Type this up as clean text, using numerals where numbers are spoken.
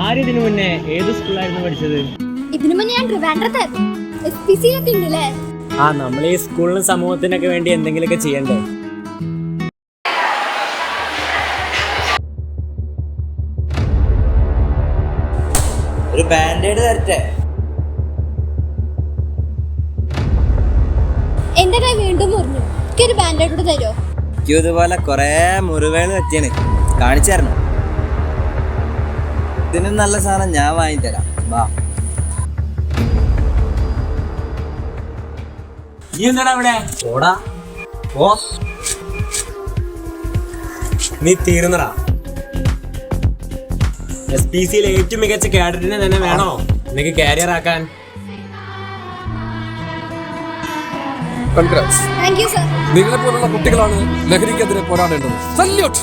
ആര് ഇതിനു മുന്നേ ഏത് സ്കൂളിലായിരുന്നു പഠിച്ചത്? ഇതിനു മുന്നേ ഞാൻ ട്രിവാൻഡ്രത്തായിരുന്നു. SPC-ലൊക്കെ ഉണ്ടല്ലേ? നമ്മൾ ഈ സ്കൂളിനും സമൂഹത്തിനൊക്കെ വേണ്ടി എന്തെങ്കിലുമൊക്കെ ചെയ്യണ്ടേ? ഒരു ബാൻഡേഡ് തരട്ടെ? എന്റെ കൈ വീണ്ടും മുറിഞ്ഞു. എനിക്കൊരു ബാൻഡേഡ് തരുമോ? ഇതുപോലെ കൊറേ മുറിവുകൾ പറ്റിയാണ്, കാണിച്ചു തരണം. ഇതിനും നല്ല സാധനം ഞാൻ വാങ്ങിത്തരാം, വാ. നീ എന്താടാ ഇവിടെ? ഓടാ ഓ, നീ തീർന്നടാ. SPC-യിലെ ഏറ്റവും മികച്ച കാഡറ്റിനെ തന്നെ വേണോ നിനക്ക് കാരിയർ ആക്കാൻ? Thank you sir. നിങ്ങളെ പോലുള്ള കുട്ടികളാണ് ലഹരിക്കെതിരെ പോരാടേണ്ടത്. സല്യൂട്ട്.